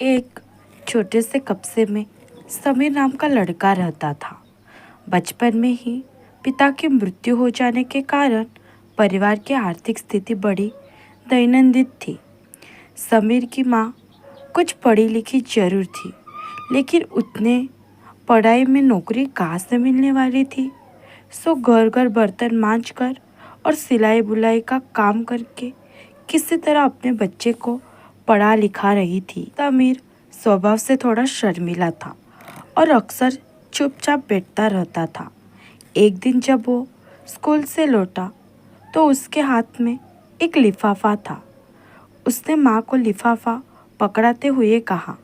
एक छोटे से कस्बे में समीर नाम का लड़का रहता था। बचपन में ही पिता की मृत्यु हो जाने के कारण परिवार की आर्थिक स्थिति बड़ी दैनंदिन थी। समीर की माँ कुछ पढ़ी लिखी जरूर थी, लेकिन उतने पढ़ाई में नौकरी कहाँ से मिलने वाली थी। सो घर घर बर्तन मांज कर और सिलाई बुलाई का काम करके किसी तरह अपने बच्चे को पढ़ा लिखा रही थी। समीर स्वभाव से थोड़ा शर्मीला था और अक्सर चुपचाप बैठता रहता था। एक दिन जब वो स्कूल से लौटा तो उसके हाथ में एक लिफाफा था। उसने माँ को लिफाफा पकड़ाते हुए कहा,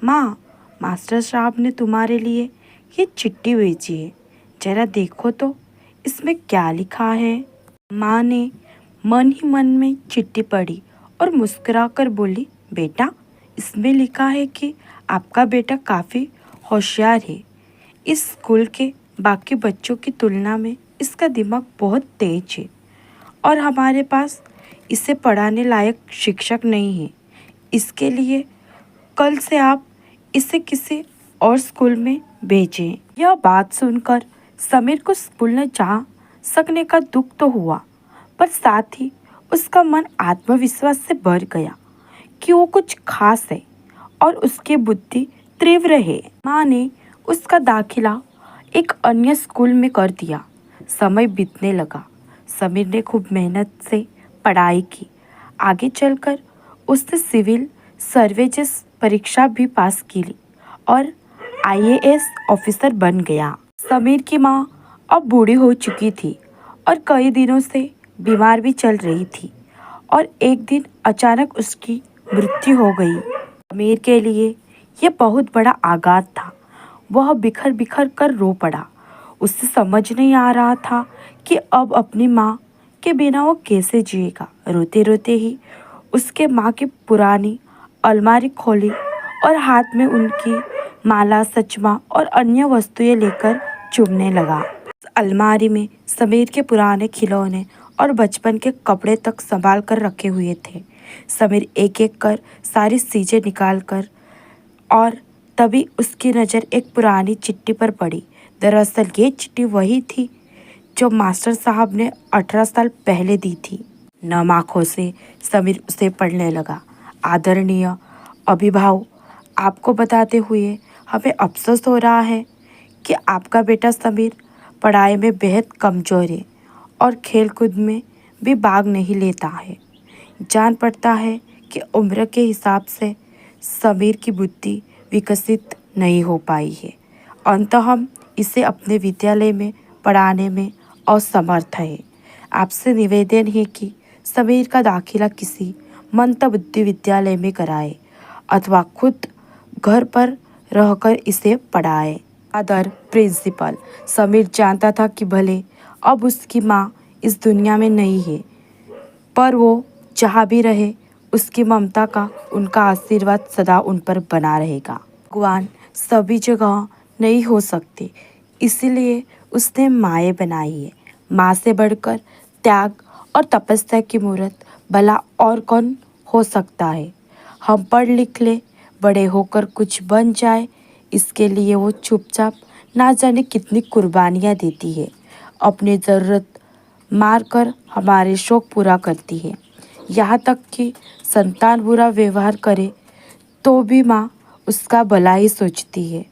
माँ, मास्टर साहब ने तुम्हारे लिए ये चिट्ठी भेजी है, जरा देखो तो इसमें क्या लिखा है। माँ ने मन ही मन में चिट्ठी पढ़ी और मुस्कुराकर बोली, बेटा, इसमें लिखा है कि आपका बेटा काफ़ी होशियार है। इस स्कूल के बाकी बच्चों की तुलना में इसका दिमाग बहुत तेज है और हमारे पास इसे पढ़ाने लायक शिक्षक नहीं है। इसके लिए कल से आप इसे किसी और स्कूल में भेजें। यह बात सुनकर समीर को स्कूल न जा सकने का दुख तो हुआ, पर साथ ही उसका मन आत्मविश्वास से भर गया कि वो कुछ खास है और उसकी बुद्धि तीव्र है। माँ ने उसका दाखिला एक अन्य स्कूल में कर दिया। समय बीतने लगा। समीर ने खूब मेहनत से पढ़ाई की। आगे चलकर उसने सिविल सर्विसेज परीक्षा भी पास की ली और आईएएस ऑफिसर बन गया। समीर की माँ अब बूढ़ी हो चुकी थी और कई दिनों से बीमार भी चल रही थी और एक दिन अचानक उसकी मृत्यु हो गई। समीर के लिए यह बहुत बड़ा आघात था। वह बिखर बिखर कर रो पड़ा। उसे समझ नहीं आ रहा था कि अब अपनी माँ के बिना वो कैसे जिएगा। रोते रोते ही उसके माँ की पुरानी अलमारी खोली और हाथ में उनकी माला, सचमा और अन्य वस्तुएं लेकर चुभने लगा। अलमारी में समीर के पुराने खिलौने और बचपन के कपड़े तक संभाल कर रखे हुए थे। समीर एक एक कर सारी चीज़ें निकाल कर और तभी उसकी नज़र एक पुरानी चिट्ठी पर पड़ी। दरअसल ये चिट्ठी वही थी जो मास्टर साहब ने 18 साल पहले दी थी। नम आँखों से समीर उसे पढ़ने लगा। आदरणीय अभिभावक, आपको बताते हुए हमें अफसोस हो रहा है कि आपका बेटा समीर पढ़ाई में बेहद कमज़ोर है और खेलकूद में भी भाग नहीं लेता है। जान पड़ता है कि उम्र के हिसाब से समीर की बुद्धि विकसित नहीं हो पाई है। अंततः हम इसे अपने विद्यालय में पढ़ाने में असमर्थ है। आपसे निवेदन है कि समीर का दाखिला किसी मंदबुद्धि विद्यालय में कराए अथवा खुद घर पर रहकर इसे पढ़ाए। आदर प्रिंसिपल। समीर जानता था कि भले अब उसकी माँ इस दुनिया में नहीं है, पर वो जहाँ भी रहे उसकी ममता का उनका आशीर्वाद सदा उन पर बना रहेगा। भगवान सभी जगह नहीं हो सकते, इसलिए उसने माएँ बनाई है। माँ से बढ़कर त्याग और तपस्या की मूर्त भला और कौन हो सकता है। हम पढ़ लिख ले, बड़े होकर कुछ बन जाए, इसके लिए वो चुपचाप ना जाने कितनी कुर्बानियाँ देती है। अपनी ज़रूरत मार कर हमारे शौक पूरा करती है। यहाँ तक कि संतान बुरा व्यवहार करे तो भी माँ उसका भला ही सोचती है।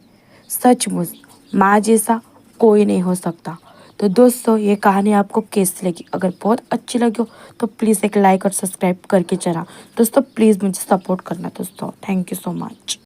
सचमुच माँ जैसा कोई नहीं हो सकता। तो दोस्तों, ये कहानी आपको कैसी लगी? अगर बहुत अच्छी लगी हो तो प्लीज़ एक लाइक और सब्सक्राइब करके चला। दोस्तों प्लीज़ मुझे सपोर्ट करना दोस्तों। Thank you so much.